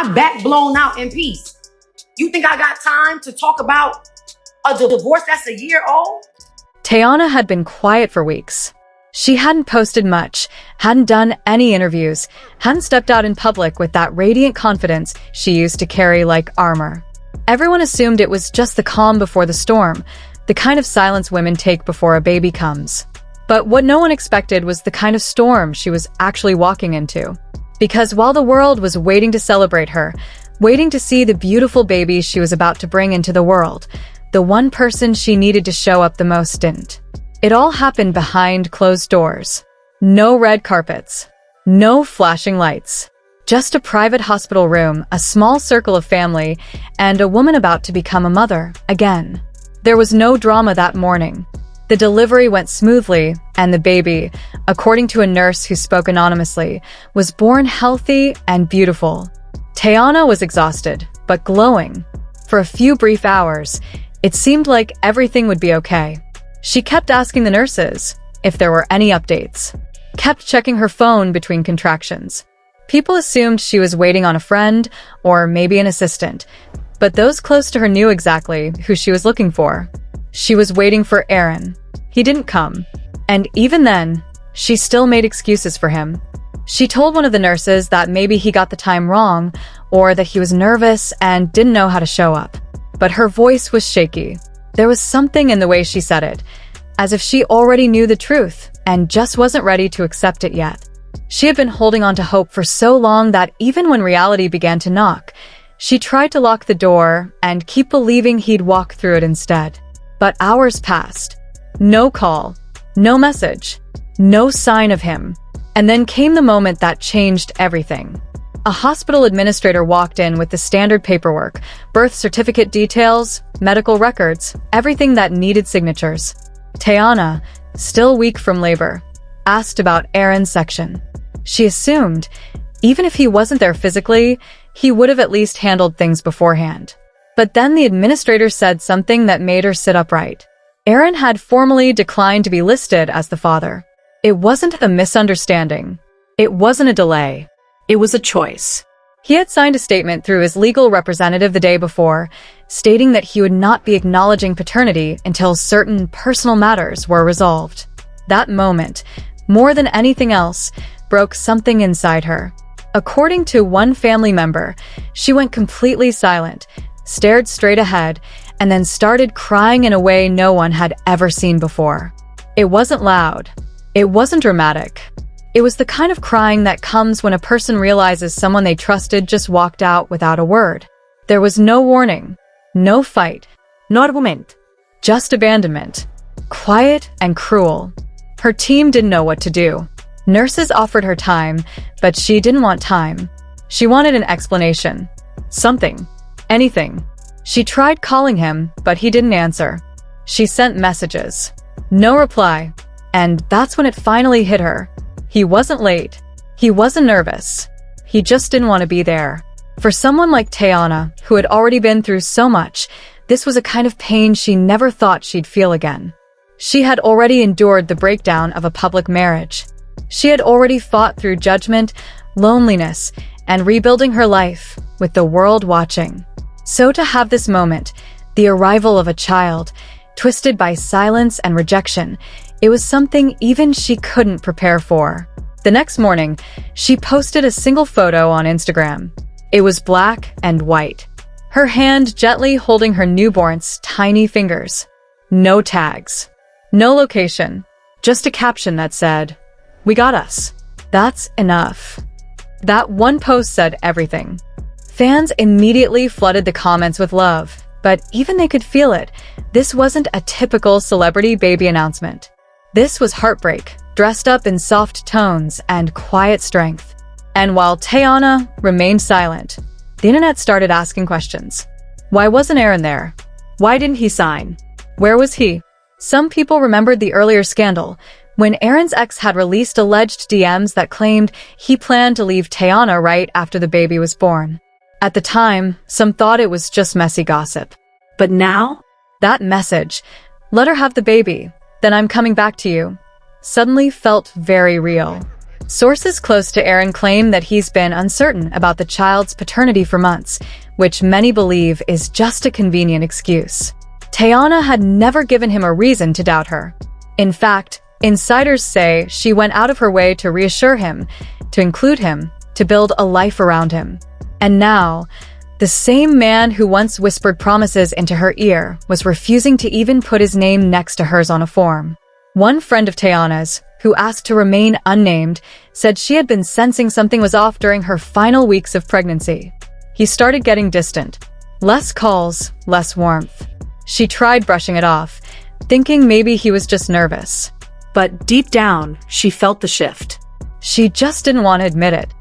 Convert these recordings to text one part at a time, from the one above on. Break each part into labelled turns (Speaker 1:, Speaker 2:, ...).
Speaker 1: my back blown out in peace. You think I got time to talk about a divorce that's a year old?
Speaker 2: Teyana had been quiet for weeks. She hadn't posted much, hadn't done any interviews, hadn't stepped out in public with that radiant confidence she used to carry like armor. Everyone assumed it was just the calm before the storm, the kind of silence women take before a baby comes. But what no one expected was the kind of storm she was actually walking into. Because while the world was waiting to celebrate her, waiting to see the beautiful baby she was about to bring into the world, the one person she needed to show up the most didn't. It all happened behind closed doors. No red carpets. No flashing lights. Just a private hospital room, a small circle of family, and a woman about to become a mother again. There was no drama that morning. The delivery went smoothly, and the baby, according to a nurse who spoke anonymously, was born healthy and beautiful. Teyana was exhausted, but glowing. For a few brief hours, it seemed like everything would be okay. She kept asking the nurses if there were any updates, kept checking her phone between contractions. People assumed she was waiting on a friend or maybe an assistant, but those close to her knew exactly who she was looking for. She was waiting for Aaron. He didn't come. And even then, she still made excuses for him. She told one of the nurses that maybe he got the time wrong or that he was nervous and didn't know how to show up. But her voice was shaky. There was something in the way she said it, as if she already knew the truth and just wasn't ready to accept it yet. She had been holding on to hope for so long that even when reality began to knock, she tried to lock the door and keep believing he'd walk through it instead. But hours passed. No call, no message, no sign of him. And then came the moment that changed everything. A hospital administrator walked in with the standard paperwork, birth certificate details, medical records, everything that needed signatures. Teyana, still weak from labor, asked about Aaron's section. She assumed, even if he wasn't there physically, he would have at least handled things beforehand. But then the administrator said something that made her sit upright. Aaron had formally declined to be listed as the father. It wasn't a misunderstanding. It wasn't a delay. It was a choice. He had signed a statement through his legal representative the day before, stating that he would not be acknowledging paternity until certain personal matters were resolved. That moment, more than anything else, broke something inside her. According to one family member, she went completely silent, stared straight ahead, and then started crying in a way no one had ever seen before. It wasn't loud. It wasn't dramatic. It was the kind of crying that comes when a person realizes someone they trusted just walked out without a word. There was no warning, no fight, no argument, just abandonment. Quiet and cruel. Her team didn't know what to do. Nurses offered her time, but she didn't want time. She wanted an explanation. Something. Anything. She tried calling him, but he didn't answer. She sent messages. No reply. And that's when it finally hit her. He wasn't late. He wasn't nervous. He just didn't want to be there. For someone like Teyana, who had already been through so much, this was a kind of pain she never thought she'd feel again. She had already endured the breakdown of a public marriage. She had already fought through judgment, loneliness, and rebuilding her life, with the world watching. So to have this moment, the arrival of a child, twisted by silence and rejection, it was something even she couldn't prepare for. The next morning, she posted a single photo on Instagram. It was black and white, her hand gently holding her newborn's tiny fingers. No tags, no location, just a caption that said, "We got us." That's enough. That one post said everything. Fans immediately flooded the comments with love, but even they could feel it. This wasn't a typical celebrity baby announcement. This was heartbreak, dressed up in soft tones and quiet strength. And while Teyana remained silent, the internet started asking questions. Why wasn't Aaron there? Why didn't he sign? Where was he? Some people remembered the earlier scandal, when Aaron's ex had released alleged DMs that claimed he planned to leave Teyana right after the baby was born. At the time, some thought it was just messy gossip. But now, that message, "Let her have the baby, then I'm coming back to you," suddenly felt very real. Sources close to Aaron claim that he's been uncertain about the child's paternity for months, which many believe is just a convenient excuse. Teyana had never given him a reason to doubt her. In fact, insiders say she went out of her way to reassure him, to include him, to build a life around him. And now, the same man who once whispered promises into her ear was refusing to even put his name next to hers on a form. One friend of Teyana's, who asked to remain unnamed, said she had been sensing something was off during her final weeks of pregnancy. He started getting distant. Less calls, less warmth. She tried brushing it off, thinking maybe he was just nervous.
Speaker 3: But deep down, she felt the shift.
Speaker 2: She just didn't want to admit it.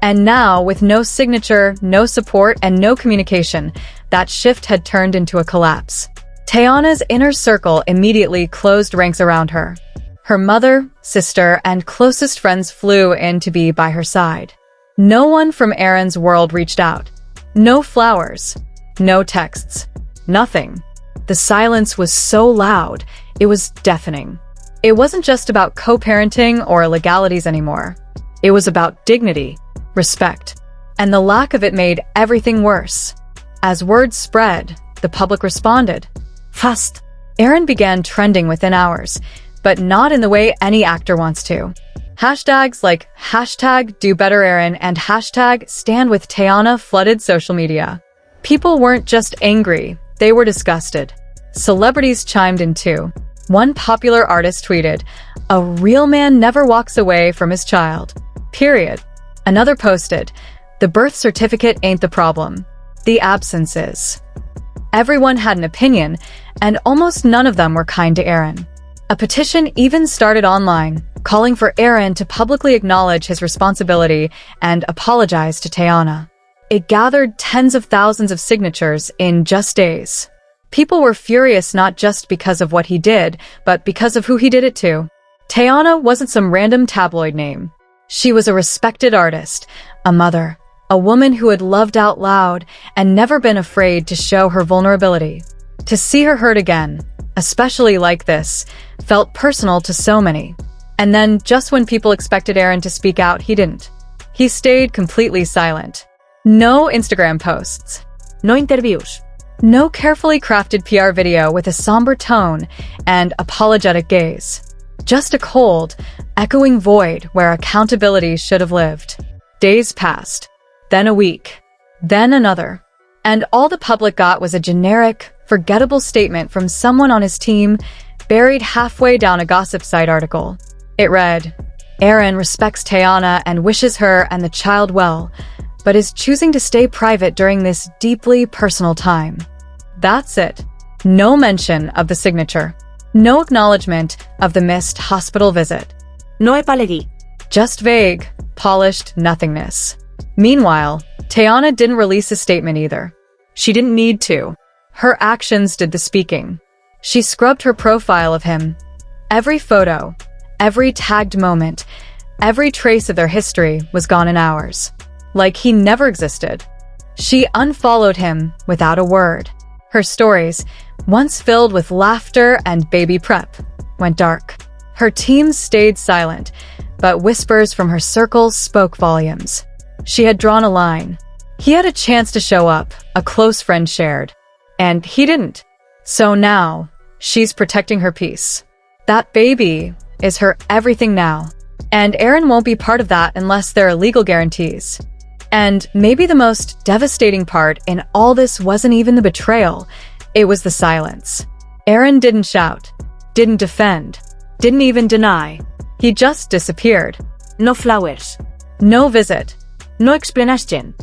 Speaker 2: And now, with no signature, no support, and no communication, that shift had turned into a collapse. Teyana's inner circle immediately closed ranks around her. Her mother, sister, and closest friends flew in to be by her side. No one from Aaron's world reached out. No flowers. No texts. Nothing. The silence was so loud, it was deafening. It wasn't just about co-parenting or legalities anymore. It was about dignity, respect, and the lack of it made everything worse. As word spread, the public responded. Fast. Aaron began trending within hours, but not in the way any actor wants to. Hashtags like #DoBetterAaron and #StandWithTeyana flooded social media. People weren't just angry, they were disgusted. Celebrities chimed in too. One popular artist tweeted, "A real man never walks away from his child. Period." Another posted, "The birth certificate ain't the problem. The absence is." Everyone had an opinion, and almost none of them were kind to Aaron. A petition even started online, calling for Aaron to publicly acknowledge his responsibility and apologize to Teyana. It gathered tens of thousands of signatures in just days. People were furious not just because of what he did, but because of who he did it to. Teyana wasn't some random tabloid name. She was a respected artist, a mother, a woman who had loved out loud and never been afraid to show her vulnerability. To see her hurt again, especially like this, felt personal to so many. And then, just when people expected Aaron to speak out, he didn't. He stayed completely silent. No Instagram posts.
Speaker 3: No interviews.
Speaker 2: No carefully crafted PR video with a somber tone and apologetic gaze. Just a cold, echoing void where accountability should have lived. Days passed. Then a week. Then another. And all the public got was a generic, forgettable statement from someone on his team, buried halfway down a gossip site article. It read, "Aaron respects Teyana and wishes her and the child well, but is choosing to stay private during this deeply personal time." That's it. No mention of the signature. No acknowledgement of the missed hospital visit.
Speaker 3: No epalegui.
Speaker 2: Just vague, polished nothingness. Meanwhile, Teyana didn't release a statement either. She didn't need to. Her actions did the speaking. She scrubbed her profile of him. Every photo, every tagged moment, every trace of their history was gone in hours. Like he never existed. She unfollowed him without a word. Her stories, once filled with laughter and baby prep, went dark. Her team stayed silent, but whispers from her circle spoke volumes. She had drawn a line. He had a chance to show up, a close friend shared. And he didn't. So now, she's protecting her peace. That baby is her everything now. And Aaron won't be part of that unless there are legal guarantees. And maybe the most devastating part in all this wasn't even the betrayal, it was the silence. Aaron didn't shout, didn't defend, didn't even deny. He just disappeared.
Speaker 3: No flowers.
Speaker 2: No visit.
Speaker 3: No explanation.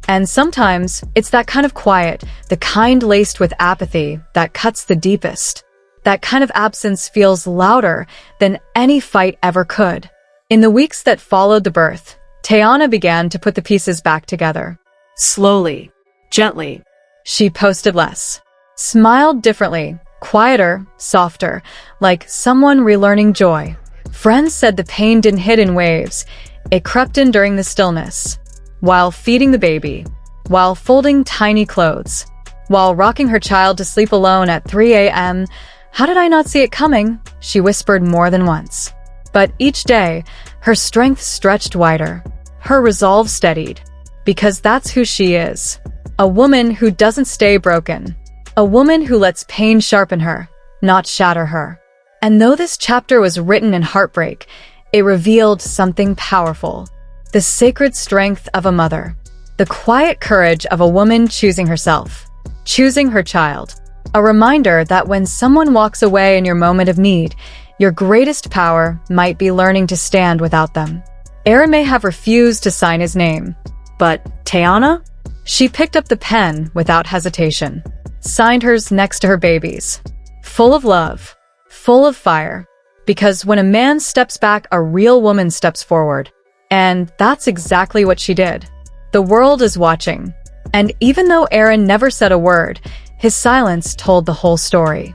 Speaker 2: And sometimes, it's that kind of quiet, the kind laced with apathy, that cuts the deepest. That kind of absence feels louder than any fight ever could. In the weeks that followed the birth, Teyana began to put the pieces back together.
Speaker 3: Slowly, gently.
Speaker 2: She posted less, smiled differently, quieter, softer, like someone relearning joy. Friends said the pain didn't hit in waves, it crept in during the stillness. While feeding the baby, while folding tiny clothes, while rocking her child to sleep alone at 3 a.m., "How did I not see it coming?" she whispered more than once. But each day, Her strength stretched wider. Her resolve steadied. Because that's who she is. A woman who doesn't stay broken. A woman who lets pain sharpen her, not shatter her. And though this chapter was written in heartbreak, it revealed something powerful. The sacred strength of a mother. The quiet courage of a woman choosing herself. Choosing her child. A reminder that when someone walks away in your moment of need, your greatest power might be learning to stand without them. Aaron may have refused to sign his name, but Teyana? She picked up the pen without hesitation, signed hers next to her babies. Full of love, full of fire, because when a man steps back, a real woman steps forward. And that's exactly what she did. The world is watching, and even though Aaron never said a word, his silence told the whole story.